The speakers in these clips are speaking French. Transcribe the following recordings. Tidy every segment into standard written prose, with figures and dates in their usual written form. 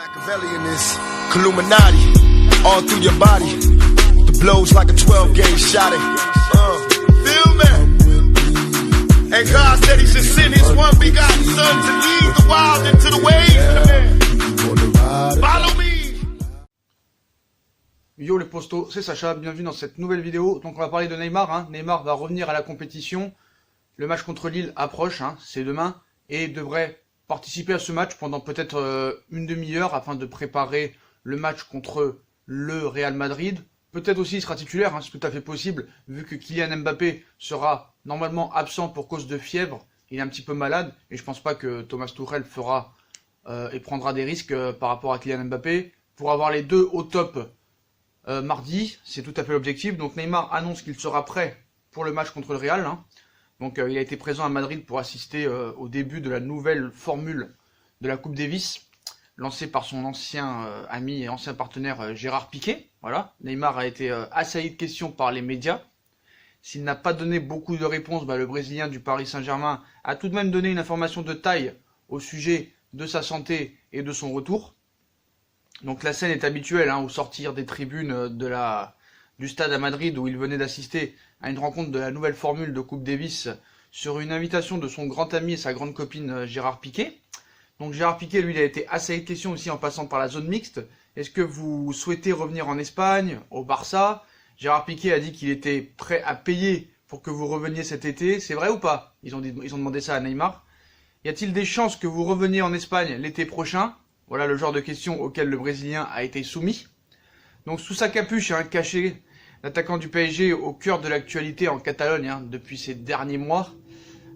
Machiavelli in this Illuminati, all through your body. The blows like a 12-gauge shot. Feel me? And God said He should send His one begotten Son to lead the wild into the ways. Follow me. Yo les postos, c'est Sacha, bienvenue dans cette nouvelle vidéo. Donc on va parler de Neymar, hein. Neymar va revenir à la compétition. Le match contre Lille approche, hein, c'est demain, et devrait participer à ce match pendant peut-être une demi-heure afin de préparer le match contre le Real Madrid. Peut-être aussi il sera titulaire, hein, c'est tout à fait possible, vu que Kylian Mbappé sera normalement absent pour cause de fièvre. Il est un petit peu malade, et je pense pas que Thomas Tuchel fera et prendra des risques par rapport à Kylian Mbappé. Pour avoir les deux au top mardi, c'est tout à fait l'objectif. Donc Neymar annonce qu'il sera prêt pour le match contre le Real, hein. Donc il a été présent à Madrid pour assister au début de la nouvelle formule de la Coupe Davis, lancée par son ancien ami et ancien partenaire Gérard Piqué. Voilà. Neymar a été assailli de questions par les médias. S'il n'a pas donné beaucoup de réponses, le Brésilien du Paris Saint-Germain a tout de même donné une information de taille au sujet de sa santé et de son retour. Donc la scène est habituelle, hein, au sortir des tribunes du stade à Madrid où il venait d'assister à une rencontre de la nouvelle formule de Coupe Davis sur une invitation de son grand ami et sa grande copine Gérard Piqué. Donc Gérard Piqué, lui, il a été assailli de questions aussi en passant par la zone mixte. Est-ce que vous souhaitez revenir en Espagne, au Barça? Gérard Piqué a dit qu'il était prêt à payer pour que vous reveniez cet été. C'est vrai ou pas? Ils ont demandé ça à Neymar. Y a-t-il des chances que vous reveniez en Espagne l'été prochain? Voilà le genre de questions auxquelles le Brésilien a été soumis. Donc sous sa capuche, hein, caché, l'attaquant du PSG au cœur de l'actualité en Catalogne, hein, depuis ces derniers mois,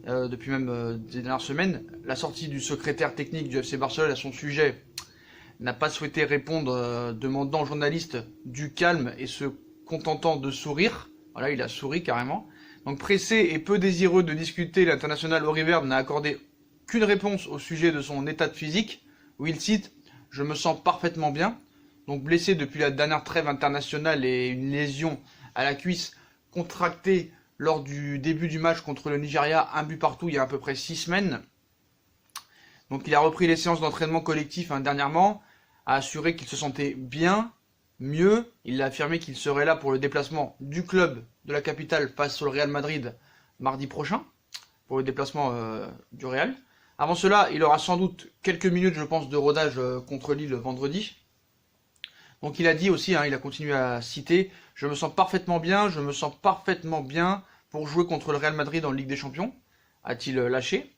depuis même des dernières semaines. La sortie du secrétaire technique du FC Barcelone à son sujet n'a pas souhaité répondre, demandant aux journalistes du calme et se contentant de sourire. Voilà, il a souri carrément. Donc pressé et peu désireux de discuter, l'international Auriverde n'a accordé qu'une réponse au sujet de son état de physique, où il cite « Je me sens parfaitement bien ». Donc blessé depuis la dernière trêve internationale et une lésion à la cuisse contractée lors du début du match contre le Nigeria, un but partout il y a à peu près 6 semaines. Donc il a repris les séances d'entraînement collectif, hein, dernièrement, a assuré qu'il se sentait bien, mieux. Il a affirmé qu'il serait là pour le déplacement du club de la capitale face au Real Madrid mardi prochain, pour le déplacement du Real. Avant cela, il aura sans doute quelques minutes, je pense, de rodage contre Lille vendredi. Donc il a dit aussi, hein, il a continué à citer « Je me sens parfaitement bien pour jouer contre le Real Madrid en Ligue des Champions », a-t-il lâché.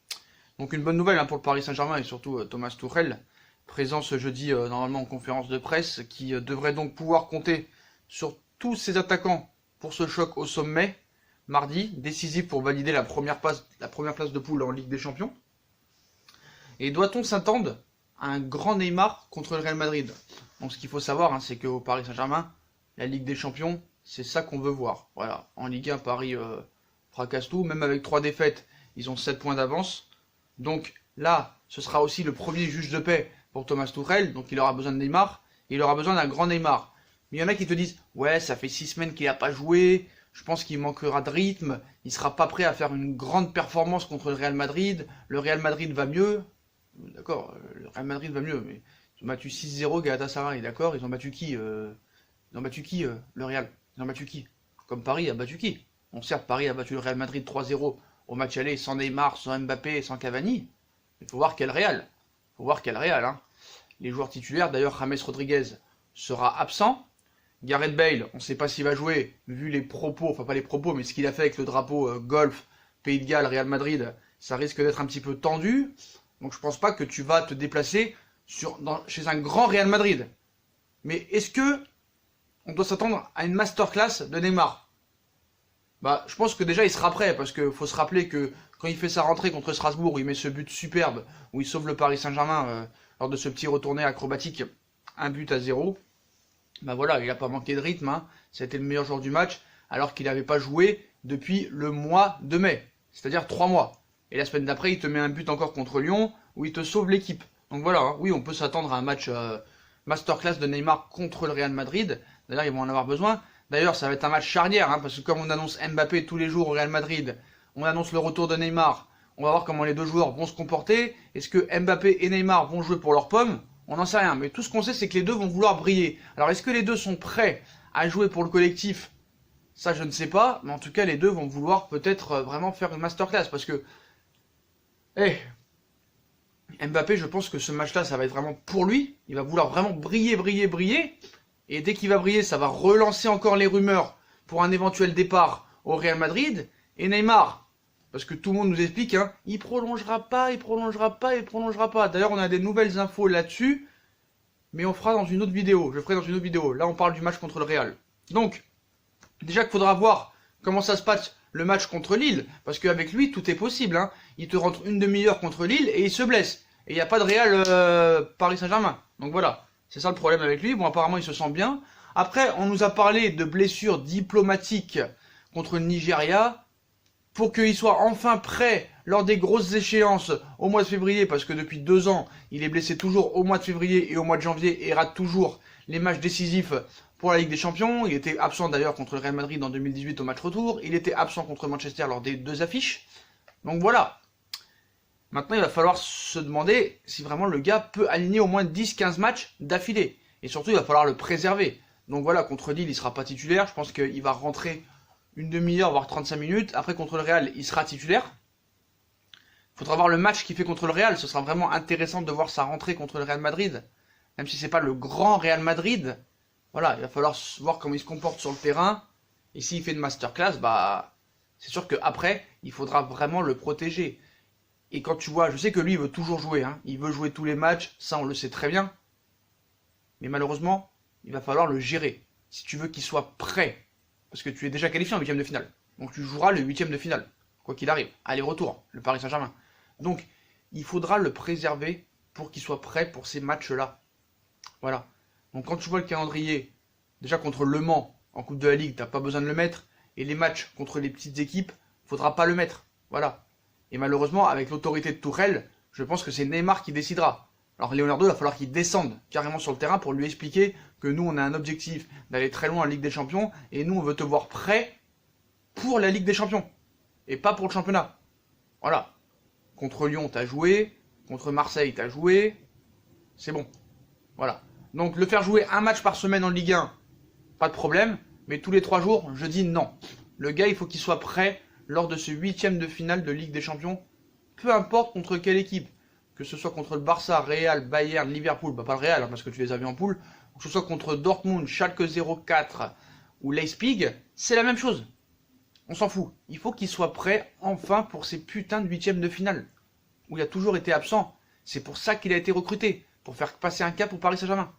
Donc une bonne nouvelle, hein, pour le Paris Saint-Germain et surtout Thomas Tuchel, présent ce jeudi normalement en conférence de presse, qui devrait donc pouvoir compter sur tous ses attaquants pour ce choc au sommet, mardi, décisif pour valider la première place de poule en Ligue des Champions. Et doit-on s'attendre à un grand Neymar contre le Real Madrid? Donc ce qu'il faut savoir, hein, c'est qu'au Paris Saint-Germain, la Ligue des Champions, c'est ça qu'on veut voir. Voilà, en Ligue 1, Paris fracasse tout, même avec 3 défaites, ils ont 7 points d'avance. Donc là, ce sera aussi le premier juge de paix pour Thomas Tuchel, donc il aura besoin de Neymar, et il aura besoin d'un grand Neymar. Mais il y en a qui te disent, ouais, ça fait 6 semaines qu'il n'a pas joué, je pense qu'il manquera de rythme, il sera pas prêt à faire une grande performance contre le Real Madrid va mieux. D'accord, le Real Madrid va mieux, mais ils ont battu 6-0 Galatasaray, d'accord? Ils ont battu qui le Real? Ils ont battu qui? Comme Paris a battu qui? Bon, certes, Paris a battu le Real Madrid 3-0 au match aller, sans Neymar, sans Mbappé, sans Cavani. Il faut voir quel Real. Hein. Les joueurs titulaires, d'ailleurs, James Rodriguez sera absent. Gareth Bale, on ne sait pas s'il va jouer, vu les propos, enfin pas les propos, mais ce qu'il a fait avec le drapeau golf, Pays de Galles, Real Madrid, ça risque d'être un petit peu tendu. Donc je pense pas que tu vas te déplacer chez un grand Real Madrid. Mais est-ce que on doit s'attendre à une masterclass de Neymar? Je pense que déjà il sera prêt, parce qu'il faut se rappeler que quand il fait sa rentrée contre Strasbourg, où il met ce but superbe, où il sauve le Paris Saint-Germain lors de ce petit retourné acrobatique, 1-0. Voilà, il n'a pas manqué de rythme, hein. Ça a été le meilleur joueur du match, alors qu'il n'avait pas joué depuis le mois de mai, c'est-à-dire 3 mois. Et la semaine d'après, il te met un but encore contre Lyon, où il te sauve l'équipe. Donc voilà, hein, oui, on peut s'attendre à un match masterclass de Neymar contre le Real Madrid. D'ailleurs, ils vont en avoir besoin. D'ailleurs, ça va être un match charnière, hein, parce que comme on annonce Mbappé tous les jours au Real Madrid, on annonce le retour de Neymar, on va voir comment les deux joueurs vont se comporter. Est-ce que Mbappé et Neymar vont jouer pour leurs pommes? On n'en sait rien, mais tout ce qu'on sait, c'est que les deux vont vouloir briller. Alors, est-ce que les deux sont prêts à jouer pour le collectif? Ça, je ne sais pas, mais en tout cas, les deux vont vouloir peut-être vraiment faire une masterclass, parce que, Mbappé, je pense que ce match-là, ça va être vraiment pour lui. Il va vouloir vraiment briller, briller, briller, et dès qu'il va briller, ça va relancer encore les rumeurs pour un éventuel départ au Real Madrid. Et Neymar, parce que tout le monde nous explique, hein, il prolongera pas, il prolongera pas, il prolongera pas. D'ailleurs, on a des nouvelles infos là-dessus, mais on fera dans une autre vidéo. Je ferai dans une autre vidéo. Là, on parle du match contre le Real. Donc, déjà qu'il faudra voir comment ça se passe le match contre Lille, parce qu'avec lui, tout est possible. Hein. Il te rentre une demi-heure contre Lille et il se blesse. Et il n'y a pas de Real Paris Saint-Germain. Donc voilà, c'est ça le problème avec lui. Bon, apparemment, il se sent bien. Après, on nous a parlé de blessures diplomatiques contre le Nigeria, pour qu'il soit enfin prêt lors des grosses échéances au mois de février, parce que depuis 2 ans, il est blessé toujours au mois de février et au mois de janvier, et rate toujours les matchs décisifs pour la Ligue des Champions. Il était absent d'ailleurs contre le Real Madrid en 2018 au match retour, il était absent contre Manchester lors des 2 affiches. Donc voilà. Maintenant, il va falloir se demander si vraiment le gars peut aligner au moins 10-15 matchs d'affilée. Et surtout, il va falloir le préserver. Donc voilà, contre Lille, il ne sera pas titulaire. Je pense qu'il va rentrer une demi-heure, voire 35 minutes. Après, contre le Real, il sera titulaire. Il faudra voir le match qu'il fait contre le Real. Ce sera vraiment intéressant de voir sa rentrée contre le Real Madrid. Même si c'est pas le grand Real Madrid. Voilà, il va falloir voir comment il se comporte sur le terrain. Et s'il fait une masterclass, bah, c'est sûr qu'après, il faudra vraiment le protéger. Et quand tu vois, je sais que lui, il veut toujours jouer. Hein. Il veut jouer tous les matchs. Ça, on le sait très bien. Mais malheureusement, il va falloir le gérer. Si tu veux qu'il soit prêt. Parce que tu es déjà qualifié en 8ème de finale. Donc tu joueras le 8ème de finale. Quoi qu'il arrive. Aller-retour. Le Paris Saint-Germain. Donc, il faudra le préserver pour qu'il soit prêt pour ces matchs-là. Voilà. Donc quand tu vois le calendrier, déjà contre Le Mans, en Coupe de la Ligue, t'as pas besoin de le mettre. Et les matchs contre les petites équipes, faudra pas le mettre. Voilà. Et malheureusement, avec l'autorité de Tourelle, je pense que c'est Neymar qui décidera. Alors Leonardo, il va falloir qu'il descende carrément sur le terrain pour lui expliquer que nous, on a un objectif d'aller très loin en Ligue des Champions, et nous, on veut te voir prêt pour la Ligue des Champions, et pas pour le championnat. Voilà. Contre Lyon, t'as joué. Contre Marseille, t'as joué. C'est bon. Voilà. Donc, le faire jouer un match par semaine en Ligue 1, pas de problème. Mais tous les 3 jours, je dis non. Le gars, il faut qu'il soit prêt lors de ce 8ème de finale de Ligue des Champions. Peu importe contre quelle équipe. Que ce soit contre le Barça, Real, Bayern, Liverpool. Bah, pas le Real, hein, parce que tu les as vus en poule. Que ce soit contre Dortmund, Schalke 04 ou Leipzig. C'est la même chose. On s'en fout. Il faut qu'il soit prêt enfin pour ces putains de 8ème de finale. Où il a toujours été absent. C'est pour ça qu'il a été recruté. Pour faire passer un cap au Paris Saint-Germain.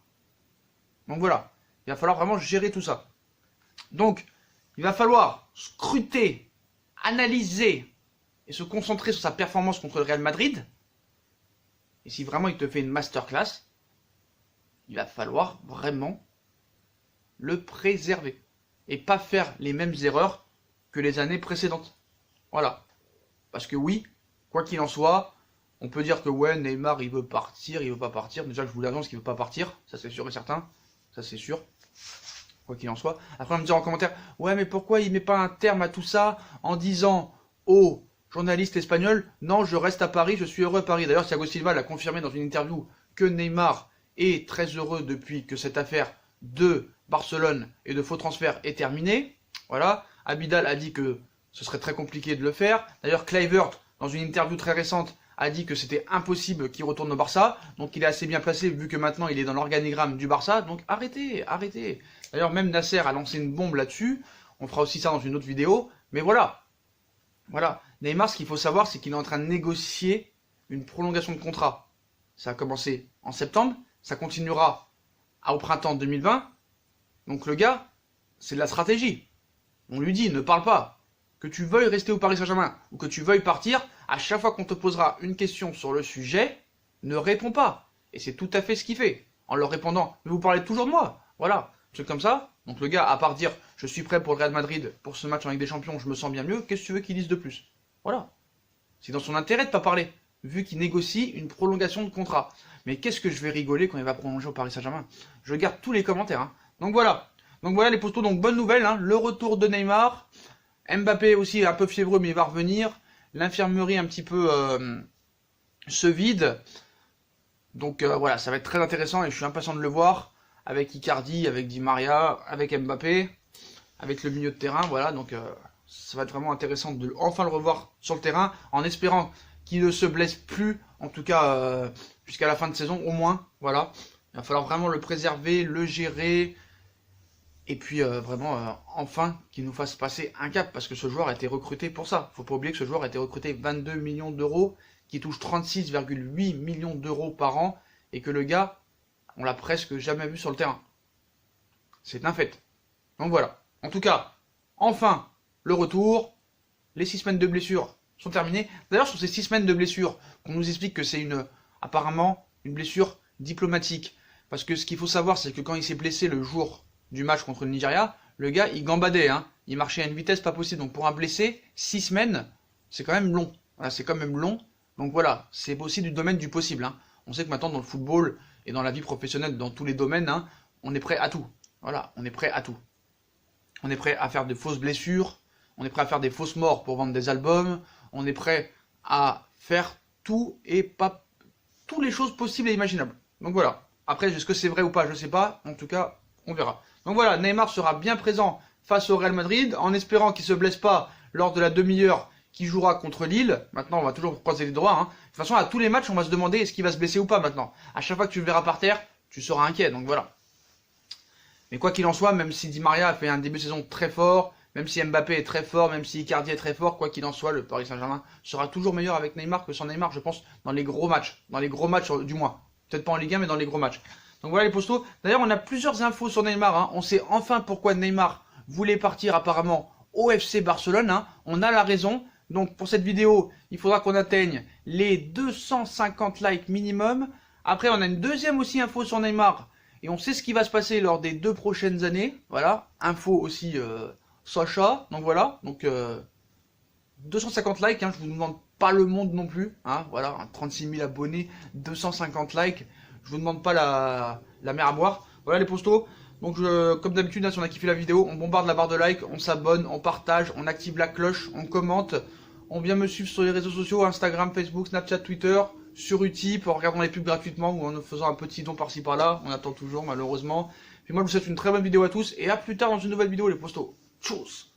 Donc voilà. Il va falloir vraiment gérer tout ça. Donc, il va falloir scruter, analyser et se concentrer sur sa performance contre le Real Madrid. Et si vraiment il te fait une masterclass, il va falloir vraiment le préserver. Et pas faire les mêmes erreurs que les années précédentes. Voilà. Parce que oui, quoi qu'il en soit, on peut dire que ouais, Neymar il veut partir, il veut pas partir. Déjà, je vous l'annonce qu'il veut pas partir, ça c'est sûr et certain. Ça c'est sûr. Quoi qu'il en soit. Après, on me dit en commentaire, ouais, mais pourquoi il met pas un terme à tout ça en disant aux journalistes espagnols, non, je reste à Paris, je suis heureux à Paris. D'ailleurs, Thiago Silva l'a confirmé dans une interview que Neymar est très heureux depuis que cette affaire de Barcelone et de faux transferts est terminée. Voilà. Abidal a dit que ce serait très compliqué de le faire. D'ailleurs, Kluivert, dans une interview très récente, a dit que c'était impossible qu'il retourne au Barça. Donc il est assez bien placé vu que maintenant il est dans l'organigramme du Barça. Donc arrêtez, arrêtez. D'ailleurs, même Nasser a lancé une bombe là-dessus. On fera aussi ça dans une autre vidéo. Mais voilà. Voilà. Neymar, ce qu'il faut savoir, c'est qu'il est en train de négocier une prolongation de contrat. Ça a commencé en septembre. Ça continuera au printemps 2020. Donc le gars, c'est de la stratégie. On lui dit, ne parle pas. Que tu veuilles rester au Paris Saint-Germain ou que tu veuilles partir, à chaque fois qu'on te posera une question sur le sujet, ne réponds pas. Et c'est tout à fait ce qu'il fait. En leur répondant, mais vous parlez toujours de moi. Voilà. C'est comme ça. Donc le gars, à part dire, je suis prêt pour le Real Madrid, pour ce match en Ligue des Champions, je me sens bien mieux, qu'est-ce que tu veux qu'il dise de plus? Voilà. C'est dans son intérêt de pas parler, vu qu'il négocie une prolongation de contrat. Mais qu'est-ce que je vais rigoler quand il va prolonger au Paris Saint-Germain? Je garde tous les commentaires. Hein. Donc voilà. Donc voilà les postos, donc bonne nouvelle, hein. Le retour de Neymar. Mbappé aussi un peu fiévreux mais il va revenir. L'infirmerie un petit peu se vide. Donc voilà, ça va être très intéressant et je suis impatient de le voir avec Icardi, avec Di Maria, avec Mbappé, avec le milieu de terrain, voilà, donc ça va être vraiment intéressant de enfin le revoir sur le terrain, en espérant qu'il ne se blesse plus, en tout cas jusqu'à la fin de saison, au moins, voilà. Il va falloir vraiment le préserver, le gérer, et puis vraiment enfin qu'il nous fasse passer un cap, parce que ce joueur a été recruté pour ça. Faut pas oublier que ce joueur a été recruté 22 millions d'euros, qui touche 36,8 millions d'euros par an, et que le gars, on l'a presque jamais vu sur le terrain. C'est un fait. Donc voilà. En tout cas, enfin, le retour. Les 6 semaines de blessure sont terminées. D'ailleurs, sur ces 6 semaines de blessure, on nous explique que c'est apparemment une blessure diplomatique. Parce que ce qu'il faut savoir, c'est que quand il s'est blessé le jour du match contre le Nigeria, le gars, il gambadait, hein. Il marchait à une vitesse pas possible. Donc pour un blessé, 6 semaines, c'est quand même long. Voilà, c'est quand même long. Donc voilà, c'est aussi du domaine du possible, hein. On sait que maintenant, dans le football et dans la vie professionnelle, dans tous les domaines, hein, on est prêt à tout. Voilà, on est prêt à tout. On est prêt à faire de fausses blessures, on est prêt à faire des fausses morts pour vendre des albums, on est prêt à faire tout et pas toutes les choses possibles et imaginables. Donc voilà. Après, est-ce que c'est vrai ou pas, je sais pas. En tout cas, on verra. Donc voilà, Neymar sera bien présent face au Real Madrid, en espérant qu'il ne se blesse pas lors de la demi-heure qui jouera contre Lille. Maintenant, on va toujours croiser les doigts, hein. De toute façon, à tous les matchs, on va se demander est-ce qu'il va se blesser ou pas maintenant. À chaque fois que tu le verras par terre, tu seras inquiet. Donc voilà. Mais quoi qu'il en soit, même si Di Maria a fait un début de saison très fort, même si Mbappé est très fort, même si Icardi est très fort, quoi qu'il en soit, le Paris Saint-Germain sera toujours meilleur avec Neymar que sans Neymar, je pense, dans les gros matchs. Dans les gros matchs du mois. Peut-être pas en Ligue 1, mais dans les gros matchs. Donc voilà les postos. D'ailleurs, on a plusieurs infos sur Neymar, hein. On sait enfin pourquoi Neymar voulait partir apparemment au FC Barcelone, hein. On a la raison. Donc pour cette vidéo, il faudra qu'on atteigne les 250 likes minimum. Après, on a une deuxième aussi info sur Neymar. Et on sait ce qui va se passer lors des 2 prochaines années. Voilà, info aussi Sacha. Donc voilà, donc 250 likes, hein, je vous demande pas le monde non plus. Hein, voilà, 36 000 abonnés, 250 likes. Je vous demande pas la mer à boire. Voilà les postos. Donc comme d'habitude, hein, si on a kiffé la vidéo, on bombarde la barre de like, on s'abonne, on partage, on active la cloche, on commente. On vient me suivre sur les réseaux sociaux, Instagram, Facebook, Snapchat, Twitter, sur Utip, en regardant les pubs gratuitement ou en nous faisant un petit don par-ci par-là. On attend toujours malheureusement. Puis moi je vous souhaite une très bonne vidéo à tous et à plus tard dans une nouvelle vidéo les postos. Tchuss.